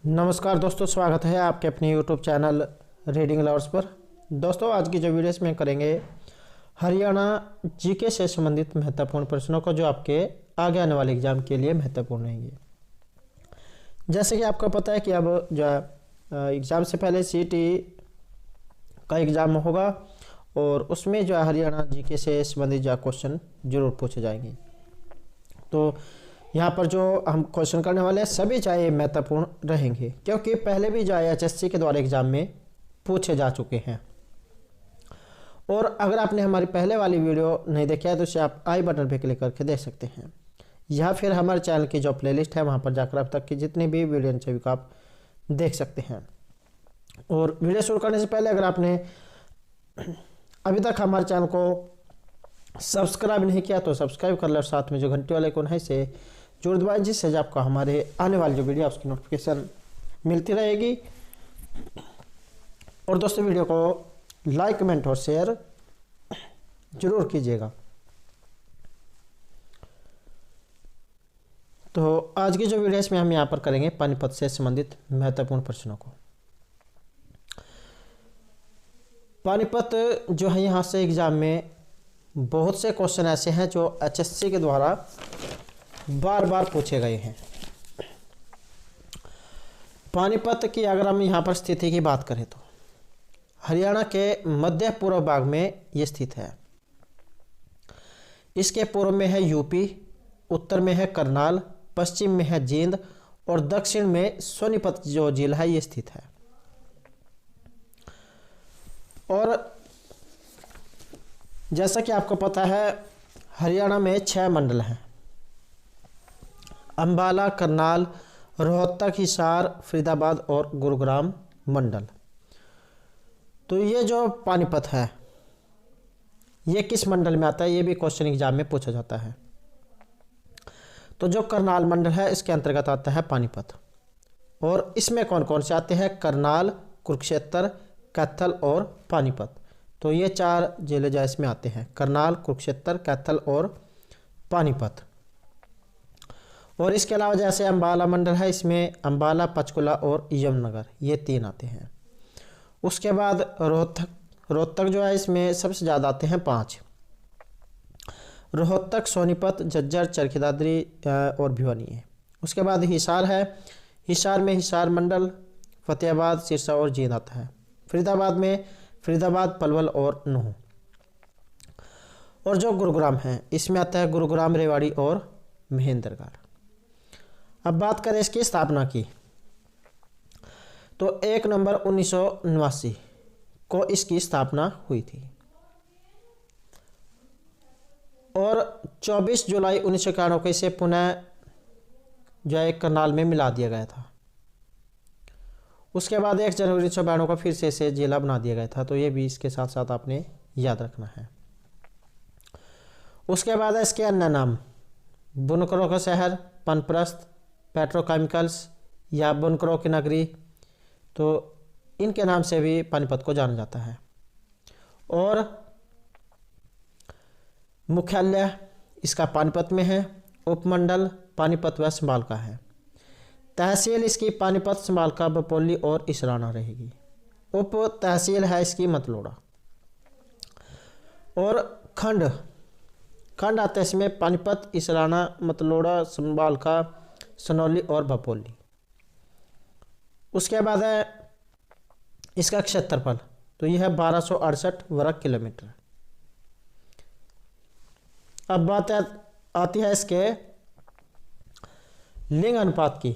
नमस्कार दोस्तों, स्वागत है आपके अपने यूट्यूब चैनल रीडिंग लवर्स पर। दोस्तों, आज की जो वीडियोस में करेंगे हरियाणा जीके से संबंधित महत्वपूर्ण प्रश्नों को जो आपके आगे आने वाले एग्जाम के लिए महत्वपूर्ण रहेंगे। जैसे कि आपको पता है कि अब जो एग्ज़ाम से पहले सीटी का एग्ज़ाम होगा और उसमें जो है हरियाणा जीके से संबंधित जो क्वेश्चन जरूर पूछे जाएंगे। तो यहाँ पर जो हम क्वेश्चन करने वाले हैं सभी चाहे महत्वपूर्ण रहेंगे, क्योंकि पहले भी जो एचएससी के द्वारा एग्जाम में पूछे जा चुके हैं। और अगर आपने हमारी पहले वाली वीडियो नहीं देखी है तो उसे आप आई बटन पर क्लिक करके देख सकते हैं, या फिर हमारे चैनल की जो प्लेलिस्ट है वहाँ पर जाकर अब तक की जितनी भी वीडियो सभी को आप देख सकते हैं। और वीडियो शुरू करने से पहले अगर आपने अभी तक हमारे चैनल को सब्सक्राइब नहीं किया तो सब्सक्राइब कर ले और साथ में जो घंटी वाले आइकन है इसे जरूर दबाएं, जिससे आपको हमारे आने वाली जो वीडियो उसकी नोटिफिकेशन मिलती रहेगी। और दोस्तों, वीडियो को लाइक कमेंट और शेयर जरूर कीजिएगा। तो आज की जो वीडियो इसमें हम यहाँ पर करेंगे पानीपत से संबंधित महत्वपूर्ण प्रश्नों को। पानीपत जो है यहाँ से एग्जाम में बहुत से क्वेश्चन ऐसे हैं जो एचएससी के द्वारा बार बार पूछे गए हैं। पानीपत की अगर हम यहाँ पर स्थिति की बात करें तो हरियाणा के मध्य पूर्व भाग में ये स्थित है। इसके पूर्व में है यूपी, उत्तर में है करनाल, पश्चिम में है जींद और दक्षिण में सोनीपत जो जिला है ये स्थित है। और जैसा कि आपको पता है हरियाणा में 6 मंडल हैं: अंबाला, करनाल, रोहतक, हिसार, फरीदाबाद और गुरुग्राम मंडल। तो ये जो पानीपत है ये किस मंडल में आता है, ये भी क्वेश्चन एग्जाम में पूछा जाता है। तो जो करनाल मंडल है इसके अंतर्गत आता है पानीपत। और इसमें कौन कौन से आते हैं? करनाल, कुरुक्षेत्र, कैथल और पानीपत। तो ये 4 जिले जो इसमें आते हैं: करनाल, कुरुक्षेत्र, कैथल और पानीपत। और इसके अलावा जैसे अंबाला मंडल है, इसमें अंबाला, पंचकुला और यमुनानगर ये 3 आते हैं। उसके बाद रोहतक जो है इसमें सबसे ज़्यादा आते हैं 5: रोहतक, सोनीपत, झज्जर, चरखी दादरी और भिवानी है। उसके बाद हिसार है, हिसार में हिसार मंडल, फतेहाबाद, सिरसा और जींद आता है। फरीदाबाद में फरीदाबाद, पलवल और नूंह। और जो गुरुग्राम है इसमें आता है गुरुग्राम, रेवाड़ी और महेंद्रगढ़। अब बात करें इसकी स्थापना की तो 1 नवंबर 1989 को इसकी स्थापना हुई थी और 24 जुलाई 1991 को इसे पुनः जो है करनाल में मिला दिया गया था। उसके बाद 1 जनवरी 1992 को फिर से इसे जिला बना दिया गया था। तो ये भी इसके साथ साथ आपने याद रखना है। उसके बाद है इसके अन्य नाम: बुनकरों का शहर, पनप्रस्थ, पेट्रोकेमिकल्स या बुनकरों की नगरी। तो इनके नाम से भी पानीपत को जाना जाता है। और मुख्यालय इसका पानीपत में है। उपमंडल पानीपत व संभाल का है। तहसील इसकी पानीपत, संभाल का, बपोली और इसराना रहेगी। उप तहसील है इसकी मतलोड़ा। और खंड आते हैं इसमें पानीपत, इसराना, मतलोड़ा, संभाल का, सनौली और बपोली। उसके बाद है इसका क्षेत्रफल, तो यह है 1268 वर्ग किलोमीटर। अब बात आती है इसके लिंग अनुपात की।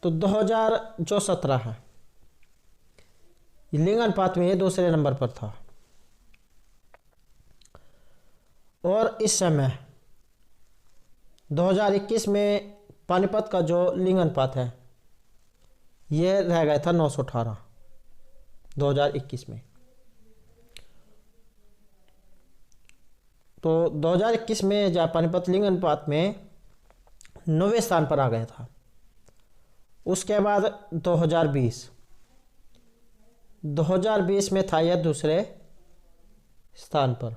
तो 2017 है, लिंग अनुपात में ये दूसरे नंबर पर था। और इस समय 2021 में पानीपत का जो लिंग अनुपात है ये रह गया था 918 2021 में। तो 2021 में जहाँ पानीपत लिंग अनुपात में 9वें स्थान पर आ गया था। उसके बाद 2020 में था यह दूसरे स्थान पर।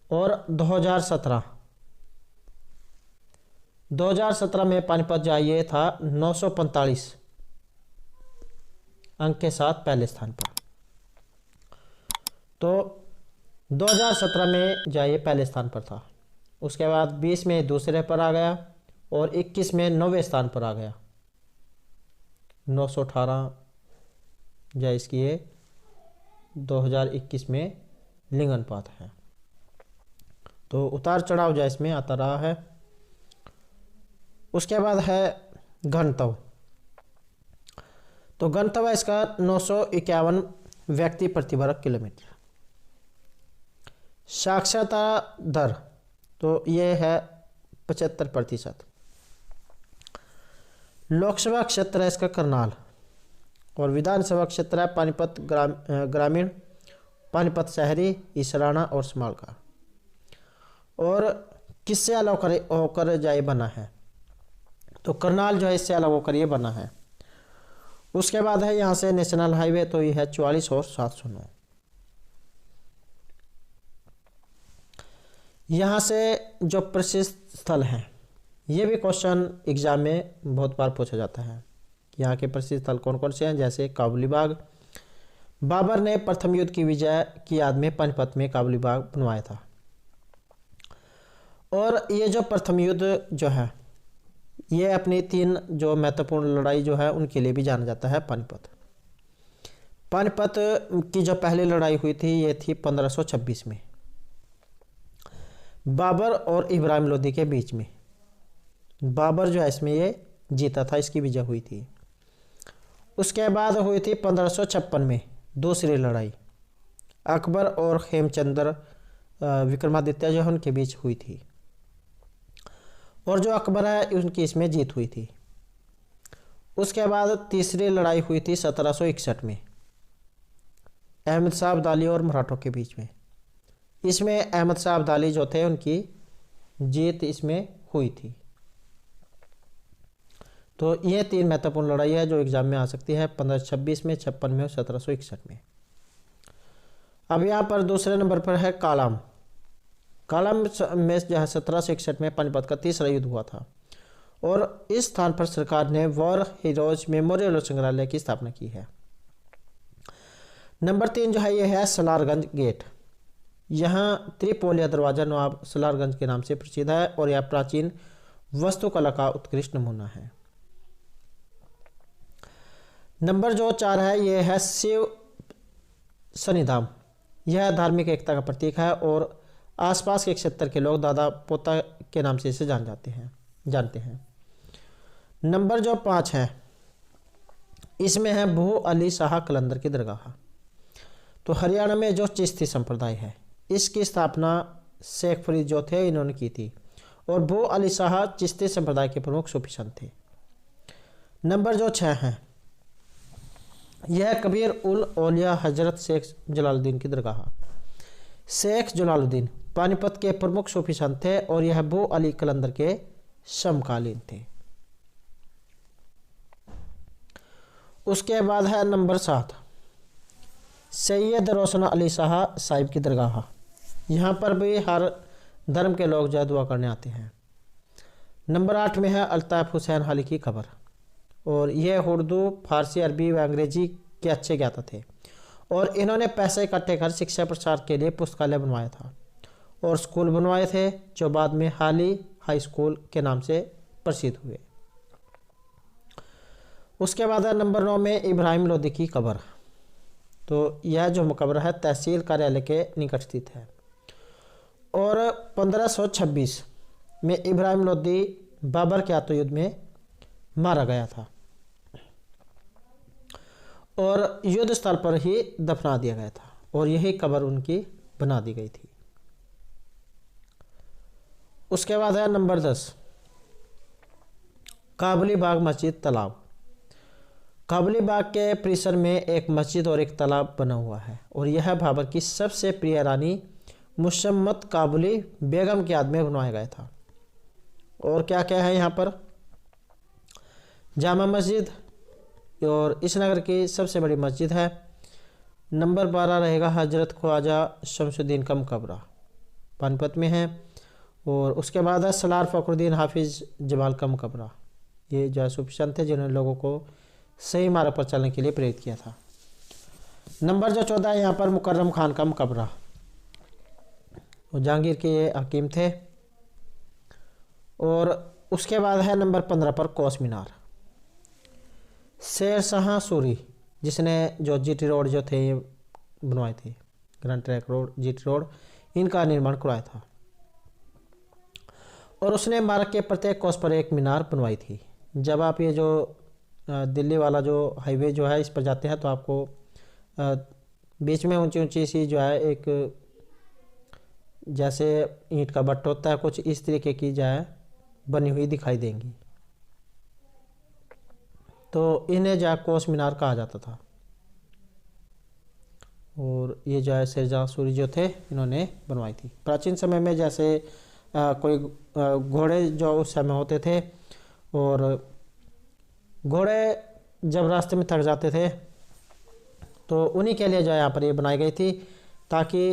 और 2017 2017 में पानीपत जो है ये था 945 अंक के साथ पहले स्थान पर। तो 2017 में जो है ये पहले स्थान पर था। उसके बाद 20 में दूसरे पर आ गया और 21 में 9वें स्थान पर आ गया। 918 जो है इसकी ये 2021 में लिंग अनुपात है। तो उतार चढ़ाव जो है इसमें आता रहा है। उसके बाद है घनत्व। तो घनत्व है इसका 951 व्यक्ति प्रति वर्ग किलोमीटर। साक्षरता दर तो ये है 75%। लोकसभा क्षेत्र है इसका करनाल और विधानसभा क्षेत्र है पानीपत ग्रामीण, पानीपत शहरी, इसराना और समालका। और किससे अलग होकर जाए बना है? तो करनाल जो है इससे अलग होकर ये बना है। उसके बाद है यहाँ से नेशनल हाईवे, तो ये है 44 और 709। यहाँ से जो प्रसिद्ध स्थल हैं, ये भी क्वेश्चन एग्जाम में बहुत बार पूछा जाता है। यहाँ के प्रसिद्ध स्थल कौन कौन से हैं? जैसे काबुली बाग। बाबर ने प्रथम युद्ध की विजय की याद में पानीपत में काबुली बाग बनवाया था। और ये जो प्रथम युद्ध जो है ये अपनी 3 जो महत्वपूर्ण लड़ाई जो है उनके लिए भी जाना जाता है पानीपत। पानीपत की जो पहली लड़ाई हुई थी ये थी 1526 में बाबर और इब्राहिम लोदी के बीच में। बाबर जो है इसमें ये जीता था, इसकी विजय हुई थी। उसके बाद हुई थी 1556 में दूसरी लड़ाई, अकबर और हेमचंद्र विक्रमादित्य जो है उनके बीच हुई थी। और जो अकबर है उनकी इसमें जीत हुई थी। उसके बाद तीसरी लड़ाई हुई थी 1761 में अहमद शाह अब्दाली और मराठों के बीच में। इसमें अहमद शाह अब्दाली जो थे उनकी जीत इसमें हुई थी। तो ये 3 महत्वपूर्ण लड़ाई है जो एग्जाम में आ सकती है 1526 में, 56 में और 1761 में। अब यहाँ पर दूसरे नंबर पर है कालाम। कालाम में जो है 1761 में पानीपत का तीसरा युद्ध हुआ था और इस स्थान पर सरकार ने वॉर हीरोज मेमोरियल संग्रहालय की स्थापना की है। नंबर 3 जो है ये है सलारगंज गेट। यहाँ त्रिपोलिया दरवाजा नवाब सलारगंज के नाम से प्रसिद्ध है और यह प्राचीन वास्तुकला का उत्कृष्ट नमूना है। नंबर जो 4 है ये है शिव सन्निधाम। यह धार्मिक एकता का प्रतीक है और आसपास के क्षेत्र के लोग दादा पोता के नाम से इसे जानते हैं। नंबर जो 5 है इसमें है भू अली शाह कलंदर की दरगाह। तो हरियाणा में जो चिश्ती संप्रदाय है इसकी स्थापना शेख फरीद जो थे इन्होंने की थी और भू अली शाह चिश्ती संप्रदाय के प्रमुख सूफी संत थे। नंबर जो 6 है यह कबीर उल औलिया हजरत शेख जलालुद्दीन की दरगाह। शेख जलालुद्दीन पानीपत के प्रमुख सूफी संत थे और यह भू अली कलंदर के समकालीन थे। उसके बाद है नंबर 7 सैयद रोशन अली शाह साहिब की दरगाह। यहाँ पर भी हर धर्म के लोग जो दुआ करने आते हैं। नंबर 8 में है अल्ताफ हुसैन हाली की कब्र और यह उर्दू, फारसी, अरबी व अंग्रेजी के अच्छे ज्ञाता थे और इन्होंने पैसे इकट्ठे कर शिक्षा प्रसार के लिए पुस्तकालय बनवाया था और स्कूल बनवाए थे जो बाद में हाली हाई स्कूल के नाम से प्रसिद्ध हुए। उसके बाद है नंबर 9 में इब्राहिम लोदी की कब्र। तो यह जो मकबरा है तहसील कार्यालय के निकट स्थित है और 1526 में इब्राहिम लोदी बाबर के आत्म युद्ध में मारा गया था और युद्ध स्थल पर ही दफना दिया गया था और यही कब्र उनकी बना दी गई थी। उसके बाद है नंबर 10 काबुली बाग मस्जिद तालाब। काबुली बाग के परिसर में एक मस्जिद और एक तालाब बना हुआ है और यह बाबर की सबसे प्रिय रानी मुशम्मत काबुली बेगम की याद में बनवाया गया था। और क्या क्या है यहाँ पर? जामा मस्जिद और इस नगर की सबसे बड़ी मस्जिद है। नंबर 12 रहेगा हजरत ख्वाजा शमसुद्दीन का मकबरा पानीपत में है और उसके बाद है सलार फ़खरुद्दीन हाफिज़ जमाल का मकबरा। ये जो है सूफी संत थे जिन्होंने लोगों को सही मार्ग पर चलने के लिए प्रेरित किया था। नंबर जो 14 है यहाँ पर मुकर्रम खान का मकबरा, वो जहांगीर के हकीम थे। और उसके बाद है नंबर 15 पर कौस मीनार, शेर शाह सूरी जिसने जो जीटी रोड जो थे ये बनवाए थे, grand trunk road, GT road, इनका निर्माण करवाया था। और उसने मार्ग के प्रत्येक कोस पर एक मीनार बनवाई थी। जब आप ये जो दिल्ली वाला जो हाईवे जो है इस पर जाते हैं तो आपको बीच में ऊंची ऊंची सी जो है एक जैसे ईंट का बट्ट होता है, कुछ इस तरीके की जो है बनी हुई दिखाई देंगी। तो इन्हें जो है कोस मीनार कहा जाता था। और ये जो है शेरशाह सूरी जो थे इन्होंने बनवाई थी। प्राचीन समय में जैसे कोई घोड़े जो उस समय होते थे और घोड़े जब रास्ते में थक जाते थे तो उन्हीं के लिए जो है यहाँ पर ये बनाई गई थी ताकि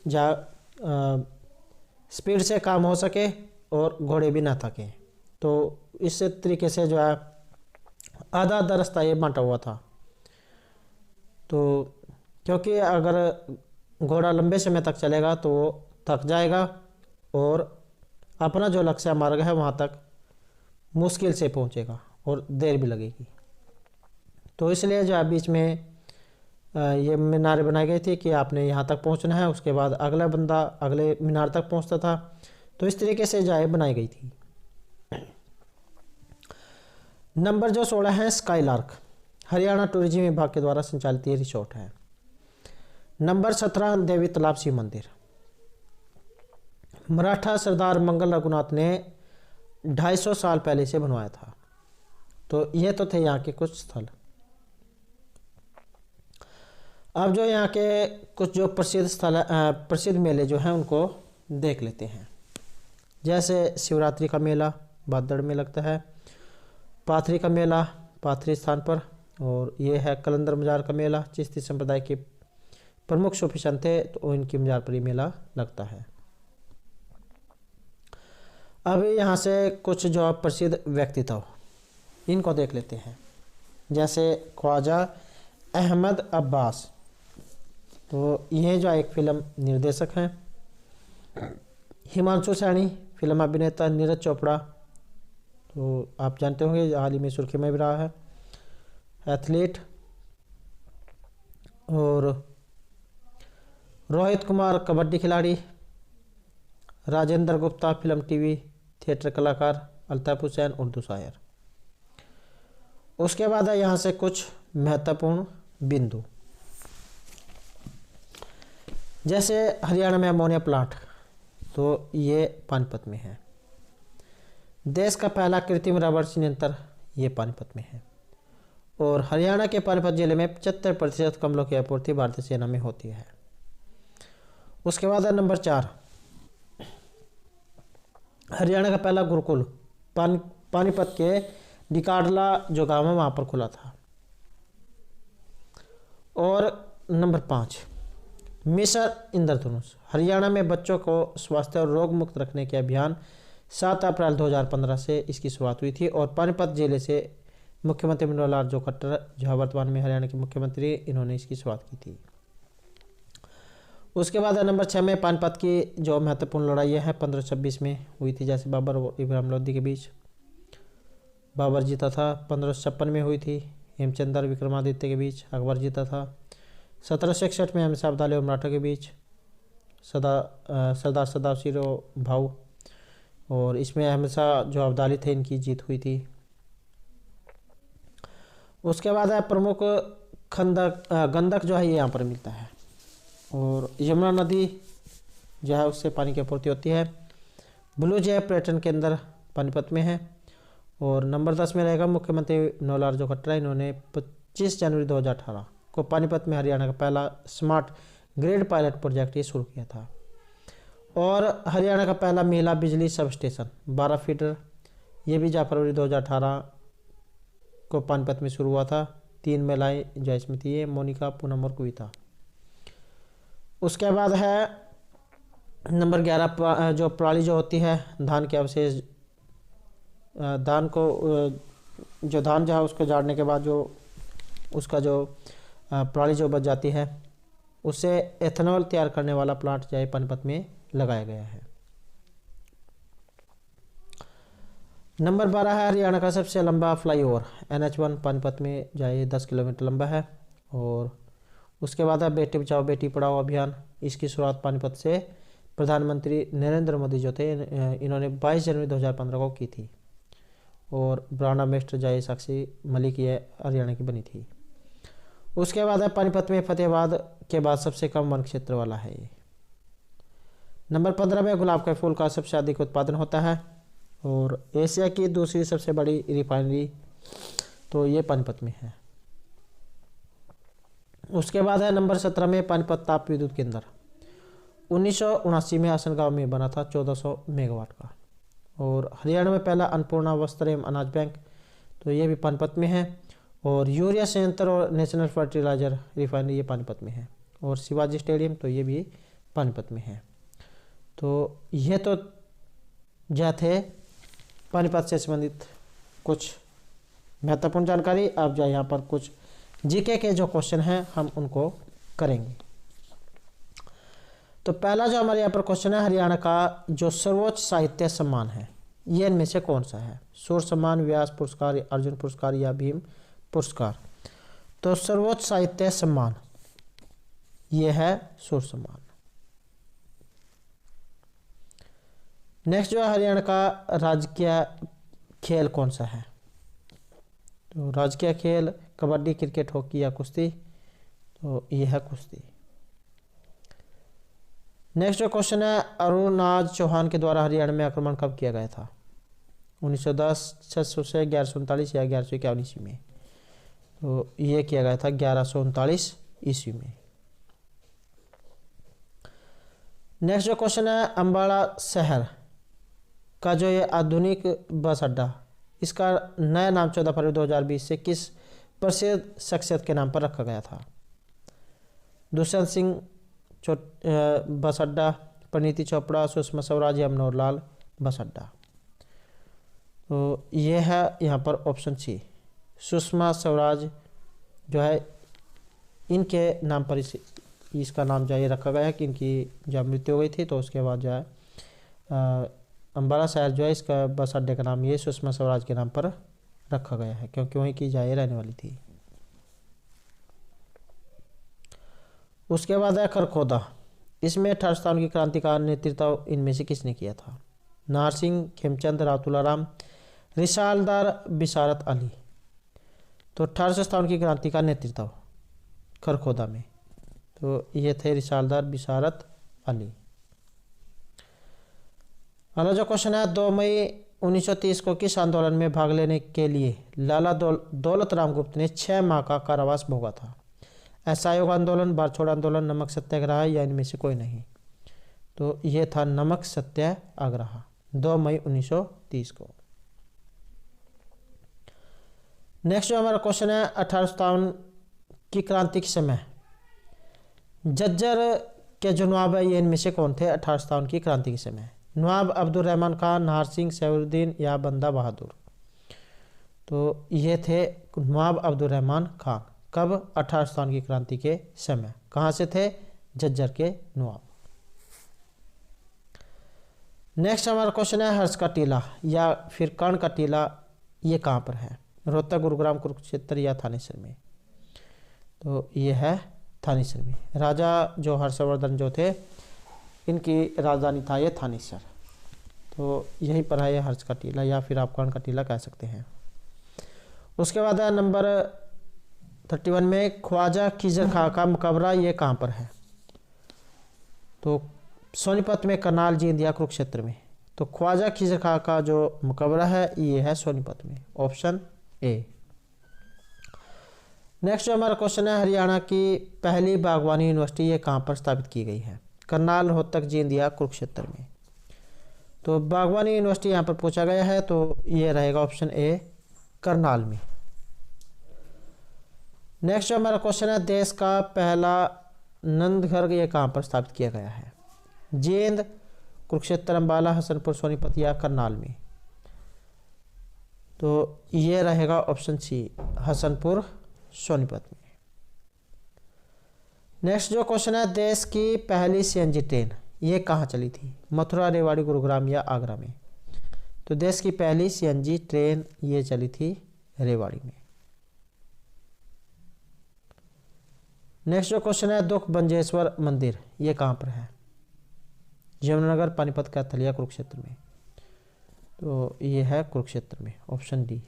जा स्पीड से काम हो सके और घोड़े भी ना थकें। तो इस तरीके से जो है आधा आधा रास्ता ये बांटा हुआ था। तो क्योंकि अगर घोड़ा लंबे समय तक चलेगा तो वो थक जाएगा और अपना जो लक्ष्य मार्ग है वहाँ तक मुश्किल से पहुँचेगा और देर भी लगेगी। तो इसलिए जो है बीच में ये मीनार बनाई गई थी कि आपने यहाँ तक पहुँचना है, उसके बाद अगला बंदा अगले मीनार तक पहुँचता था। तो इस तरीके से जो है बनाई गई थी। नंबर जो 16 है स्काईलार्क, हरियाणा टूरिज्म विभाग के द्वारा संचालित ये रिसोर्ट है। नंबर 17 देवी तालाब शिव मंदिर, मराठा सरदार मंगल रघुनाथ ने 250 साल पहले से बनवाया था। तो ये तो थे यहाँ के कुछ स्थल। अब जो यहाँ के कुछ जो प्रसिद्ध स्थल प्रसिद्ध मेले जो हैं उनको देख लेते हैं। जैसे शिवरात्रि का मेला भादड़ में लगता है, पाथरी का मेला पाथरी स्थान पर, और ये है कलंदर मजार का मेला, चिश्ती संप्रदाय के प्रमुख सूफी संत थे तो इनकी मजार पर ये मेला लगता है। अब यहाँ से कुछ जो प्रसिद्ध व्यक्तित्व इनको देख लेते हैं। जैसे ख्वाजा अहमद अब्बास, तो ये जो एक फिल्म निर्देशक हैं। हिमांशु सैनी फिल्म अभिनेता। नीरज चोपड़ा तो आप जानते होंगे हाल ही में सुर्खी में भी रहा है, एथलीट। और रोहित कुमार कबड्डी खिलाड़ी। Rajendra Gupta film TV theatre कलाकार। अल्ताफ हुसैन उर्दू शायर। उसके बाद है यहाँ से कुछ महत्वपूर्ण बिंदु, जैसे हरियाणा में अमोनिया प्लांट, तो ये पानीपत में है। देश का पहला कृत्रिम रबर संयंत्र ये पानीपत में है। और हरियाणा के पानीपत जिले में 75% कमलों की आपूर्ति भारतीय सेना में होती है। उसके बाद है नंबर 4 हरियाणा का पहला गुरुकुल पानीपत के डिकाडला जो गाँव है वहाँ पर खुला था। और नंबर 5 मिशन इंद्रधनुष, हरियाणा में बच्चों को स्वास्थ्य और रोग मुक्त रखने के अभियान 7 अप्रैल 2015 से इसकी शुरुआत हुई थी। और पानीपत जिले से मुख्यमंत्री मनोहर लाल जो खट्टर जो वर्तमान में हरियाणा के मुख्यमंत्री, इन्होंने इसकी शुरुआत की थी। उसके बाद नंबर 6 में पानीपत की जो महत्वपूर्ण लड़ाई है 1526 में हुई थी। जैसे बाबर और इब्राहिम लोधी के बीच बाबर जीता था। 1556 में हुई थी हेमचंद्र विक्रमादित्य के बीच, अकबर जीता था। 1761 में अहमद अब्दाली और मराठा के बीच सरदार सदाशिव भाऊ, और इसमें अहमद शाह जो अब्दाली थे इनकी जीत हुई थी। उसके बाद है प्रमुख गंडक जो है ये यहाँ पर मिलता है। और यमुना नदी जो है उससे पानी की आपूर्ति होती है। ब्लू जय पर्यटन केंद्र पानीपत में है। और नंबर 10 में रहेगा मुख्यमंत्री मनोहर लाल जो खट्टर, इन्होंने 25 जनवरी 2018 को पानीपत में हरियाणा का पहला स्मार्ट ग्रिड पायलट प्रोजेक्ट ये शुरू किया था। और हरियाणा का पहला महिला बिजली सब स्टेशन 12 फीटर, ये भी फरवरी 2018 को पानीपत में शुरू हुआ था। 3 महिलाएं जो इसमें थी, ये मोनिका, पूनम और कविता। उसके बाद है नंबर 11 जो पराली जो होती है धान के अवशेष, धान को जो धान जो है उसको झाड़ने के बाद जो उसका जो पराली जो बच जाती है उससे एथेनॉल तैयार करने वाला प्लांट जो है पानीपत में लगाया गया है। नंबर 12 है हरियाणा का सबसे लंबा फ्लाईओवर NH1 पानीपत में जो है 10 किलोमीटर लंबा है। और उसके बाद है बेटी बचाओ बेटी पढ़ाओ अभियान। इसकी शुरुआत पानीपत से प्रधानमंत्री नरेंद्र मोदी जो थे इन्होंने 22 जनवरी 2015 को की थी। और ब्रांड एम्बेसडर जो है साक्षी मलिक ये हरियाणा की बनी थी। उसके बाद है पानीपत में फतेहाबाद के बाद सबसे कम वन क्षेत्र वाला है ये। नंबर 15 में गुलाब के फूल का सबसे अधिक उत्पादन होता है। और एशिया की दूसरी सबसे बड़ी रिफाइनरी तो ये पानीपत में है। उसके बाद है नंबर 17 में पानीपत ताप विद्युत केंद्र 1979 में आसनगांव में बना था 1400 मेगावाट का। और हरियाणा में पहला अन्नपूर्णा वस्त्र एवं अनाज बैंक तो ये भी पानीपत में है। और यूरिया संयंत्र और नेशनल फर्टिलाइजर रिफाइनरी ये पानीपत में है। और शिवाजी स्टेडियम तो ये भी पानीपत में है। तो ये तो जो थे पानीपत से संबंधित कुछ महत्वपूर्ण जानकारी। अब जो यहाँ पर कुछ जीके के जो क्वेश्चन हैं हम उनको करेंगे। तो पहला जो हमारे यहाँ पर क्वेश्चन है हरियाणा का जो सर्वोच्च साहित्य सम्मान है ये इनमें से कौन सा है? सूर्य सम्मान, व्यास पुरस्कार, अर्जुन पुरस्कार या भीम पुरस्कार। तो सर्वोच्च साहित्य सम्मान ये है सूर्य सम्मान। नेक्स्ट जो है हरियाणा का राजकीय खेल कौन सा है? तो राजकीय खेल कबड्डी, क्रिकेट, हॉकी या कुश्ती। तो ये है कुश्ती। नेक्स्ट जो क्वेश्चन है अरुणराज चौहान के द्वारा हरियाणा में आक्रमण कब किया गया था? 1910, 600 से 1139 या 1151 ईस्वी में। तो ये किया गया था 1139 ईस्वी में। नेक्स्ट जो क्वेश्चन है अम्बाला शहर का जो ये आधुनिक बस अड्डा इसका नया नाम 14 फरवरी 2020 से किस प्रसिद्ध शख्सियत के नाम पर रखा गया था? दुष्यंत सिंह बस अड्डा, परिणीति चोपड़ा, सुषमा स्वराज या मनोहर लाल बस अड्डा। तो ये है यहाँ पर ऑप्शन सी सुषमा स्वराज जो है इनके नाम पर इसका नाम जो है रखा गया है कि इनकी जब मृत्यु हो गई थी तो उसके बाद जो है अम्बाला शहर जो है इसका बस अड्डे का नाम ये सुषमा स्वराज के नाम पर रखा गया है क्योंकि वहीं की जाए रहने वाली थी। उसके बाद है खरखोदा। इसमें 18 स्थान की क्रांति का नेतृत्व इनमें से किसने किया था? नाहर सिंह, खेमचंद, रातुलाराम, रिसालदार, बिशारत अली। तो 18 स्थान की क्रांति का नेतृत्व खरखोदा में तो ये थे रिसालदार बिशारत अली। अगला जो क्वेश्चन है 2 मई 1930 को किस आंदोलन में भाग लेने के लिए लाला दौलत राम गुप्त ने 6 माह का कारावास भोगा था? असहयोग आंदोलन, बार छोड़ आंदोलन, नमक सत्याग्रह या इनमें से कोई नहीं। तो ये था नमक सत्याग्रह 2 मई 1930 को। नेक्स्ट जो हमारा क्वेश्चन है 1857 की क्रांति के समय जज्जर के जो नवाब है ये इनमें से कौन थे? 1857 की क्रांति के समय नवाब अब्दुल रहमान खान, नाहर सिंह, सैफुद्दीन या बंदा बहादुर। तो ये थे नवाब अब्दुल रहमान खान। कब? 1857 की क्रांति के समय। कहाँ से थे? जज्जर के नवाब। नेक्स्ट हमारा क्वेश्चन है हर्ष का टीला या फिर कर्ण का टीला ये कहाँ पर है? रोहतक, गुरुग्राम, कुरुक्षेत्र या थानेसर में। तो ये है थानेसर में। राजा जो हर्षवर्धन जो थे इनकी राजधानी था ये थानेसर। तो यहीं पर है ये हर्ष का टीला या फिर आप कर्ण का टीला कह सकते हैं। उसके बाद है नंबर 31 में ख्वाजा खिजर खां का मकबरा ये कहाँ पर है? तो सोनीपत में, करनाल, जींद या कुरुक्षेत्र में। तो ख्वाजा खिजर खां का जो मकबरा है ये है सोनीपत में, ऑप्शन ए। नेक्स्ट जो हमारा क्वेश्चन है हरियाणा की पहली बागवानी यूनिवर्सिटी ये कहाँ पर स्थापित की गई है? करनाल, रोहतक, जींद या कुरुक्षेत्र में। तो बागवानी यूनिवर्सिटी यहाँ पर पूछा गया है तो ये रहेगा ऑप्शन ए करनाल में। नेक्स्ट जो हमारा क्वेश्चन है देश का पहला नंदघर ये कहाँ पर स्थापित किया गया है? जींद, कुरुक्षेत्र, अम्बाला, हसनपुर, सोनीपत या करनाल में। तो ये रहेगा ऑप्शन सी, हसनपुर सोनीपत में। नेक्स्ट जो क्वेश्चन है, देश की पहली सीएनजी ट्रेन ये कहाँ चली थी? मथुरा, रेवाड़ी, गुरुग्राम या आगरा में। तो देश की पहली सीएनजी ट्रेन ये चली थी रेवाड़ी में। नेक्स्ट जो क्वेश्चन है, दुख बंजेश्वर मंदिर ये कहाँ पर है? यमुनानगर, पानीपत, कैथल या कुरुक्षेत्र में। तो ये है कुरुक्षेत्र में, ऑप्शन डी।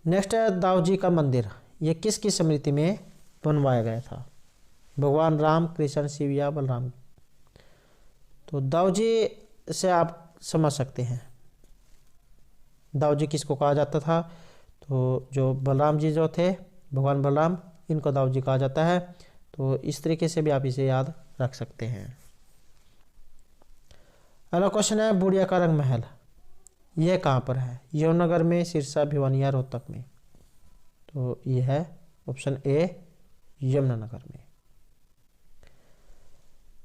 नेक्स्ट है, दाऊजी का मंदिर ये किसकी स्मृति में बनवाया गया था? भगवान राम, कृष्ण, शिव या बलराम। तो दाऊजी से आप समझ सकते हैं दाऊजी किसको कहा जाता था। तो जो बलराम जी जो थे, भगवान बलराम, इनको दाऊजी कहा जाता है। तो इस तरीके से भी आप इसे याद रख सकते हैं। अगला क्वेश्चन है, बुढ़िया का रंग महल यह कहाँ पर है? यमुनानगर में, सिरसा, भिवानी या रोहतक में। तो ये है ऑप्शन ए, यमुनानगर में।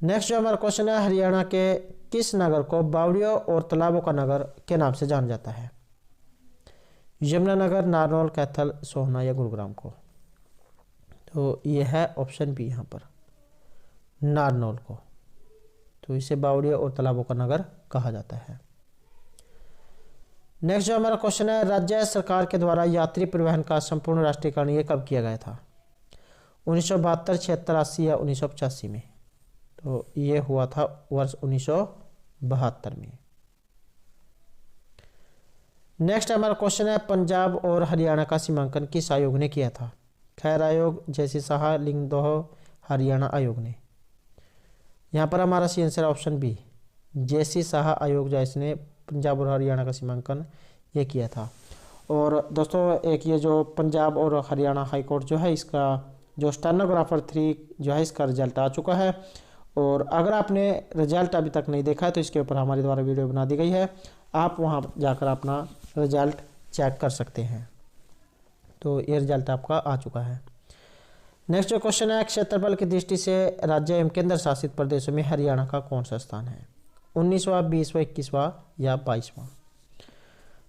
नेक्स्ट जो हमारा क्वेश्चन है, हरियाणा के किस नगर को बावड़ियों और तालाबों का नगर के नाम से जाना जाता है? यमुनानगर, नारनौल, कैथल, सोहना या गुरुग्राम को। तो ये है ऑप्शन बी, यहाँ पर नारनौल को। तो इसे बावड़ियों और तालाबों का नगर कहा जाता है। नेक्स्ट जो हमारा क्वेश्चन है, राज्य सरकार के द्वारा यात्री परिवहन का संपूर्ण राष्ट्रीयकरण ये कब किया गया था? 1972, 76, 80 या 1985 में। तो ये हुआ था वर्ष 1972 में। नेक्स्ट हमारा क्वेश्चन है, पंजाब और हरियाणा का सीमांकन किस आयोग ने किया था? खैर आयोग, जैसी साहा, लिंगदोह, हरियाणा आयोग ने। यहाँ पर हमारा सी आंसर ऑप्शन बी, जैसी साहा आयोग जिसने पंजाब और हरियाणा का सीमांकन ये किया था। और दोस्तों एक ये जो पंजाब और हरियाणा हाई कोर्ट जो है, इसका जो स्टेनोग्राफर 3 जो है इसका रिजल्ट आ चुका है। और अगर आपने रिजल्ट अभी तक नहीं देखा है तो इसके ऊपर हमारे द्वारा वीडियो बना दी गई है, आप वहां जाकर अपना रिजल्ट चेक कर सकते हैं। तो ये रिजल्ट आपका आ चुका है। नेक्स्ट जो क्वेश्चन है, क्षेत्रफल की दृष्टि से राज्य एवं केंद्र शासित प्रदेशों में हरियाणा का कौन सा स्थान है? 19वां, 20वां, 21वां या 22वां।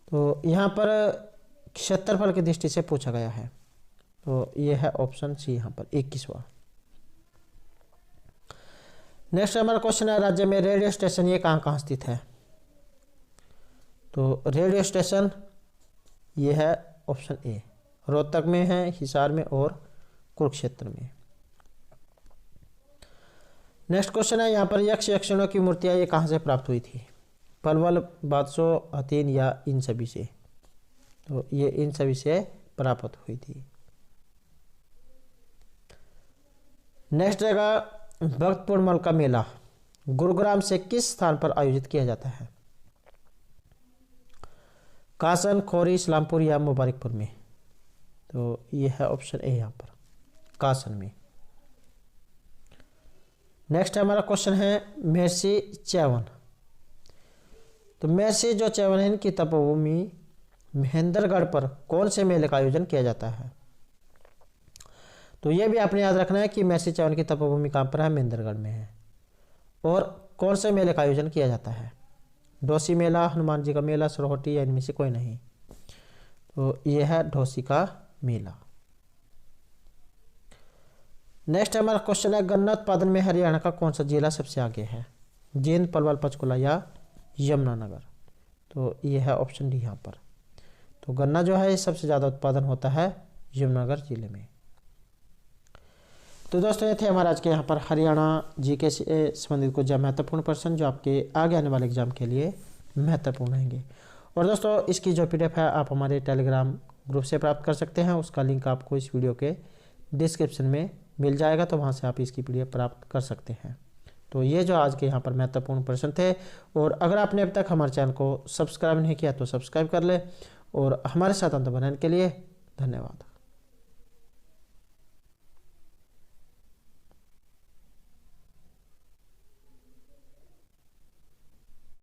तो यहाँ पर क्षेत्रफल की दृष्टि से पूछा गया है। तो ये है ऑप्शन सी, यहाँ पर 21वां। नेक्स्ट हमारा क्वेश्चन है, राज्य में रेडियो स्टेशन ये कहाँ कहाँ स्थित है? तो रेडियो स्टेशन ये है ऑप्शन ए, रोहतक में है, हिसार में और कुरुक्षेत्र में। नेक्स्ट क्वेश्चन है, यहाँ पर यक्ष यक्षिणों की मूर्तियां ये कहाँ से प्राप्त हुई थी? पलवल, बादशाह, हथीन या इन सभी से। तो ये इन सभी से प्राप्त हुई थी। नेक्स्ट रहेगा, भक्तपुरमल का मेला गुरुग्राम से किस स्थान पर आयोजित किया जाता है? कासन, खोरी, इस्लामपुर या मुबारकपुर में। तो ये है ऑप्शन ए, यहाँ पर कासन में। नेक्स्ट हमारा क्वेश्चन है, महर्षि च्यवन। तो महर्षि जो च्यवन है, इनकी तपोभूमि महेंद्रगढ़ पर कौन से मेले का आयोजन किया जाता है? तो यह भी आपने याद रखना है कि महर्षि च्यवन की तपोभूमि कहाँ पर है? महेंद्रगढ़ में है। और कौन से मेले का आयोजन किया जाता है? ढोसी मेला, हनुमान जी का मेला, सरहोटी या इनमें से कोई नहीं। तो यह है ढोसी का मेला। नेक्स्ट हमारा क्वेश्चन है, गन्ना उत्पादन में हरियाणा का कौन सा जिला सबसे आगे है? जींद, पलवल, पंचकुला या यमुनानगर। तो यह है ऑप्शन डी, यहाँ पर। तो गन्ना जो है सबसे ज़्यादा उत्पादन होता है यमुनानगर जिले में। तो दोस्तों ये थे हमारे आज के यहाँ पर हरियाणा जीके से संबंधित कुछ महत्वपूर्ण प्रश्न जो आपके आगे आने वाले एग्जाम के लिए महत्वपूर्ण रहेंगे। और दोस्तों इसकी जो PDF है आप हमारे टेलीग्राम ग्रुप से प्राप्त कर सकते हैं। उसका लिंक आपको इस वीडियो के डिस्क्रिप्शन में मिल जाएगा, तो वहाँ से आप इसकी PDF प्राप्त कर सकते हैं। तो ये जो आज के यहाँ पर महत्वपूर्ण प्रश्न थे। और अगर आपने अब तक हमारे चैनल को सब्सक्राइब नहीं किया तो सब्सक्राइब कर ले। और हमारे साथ अंत बनाने के लिए धन्यवाद।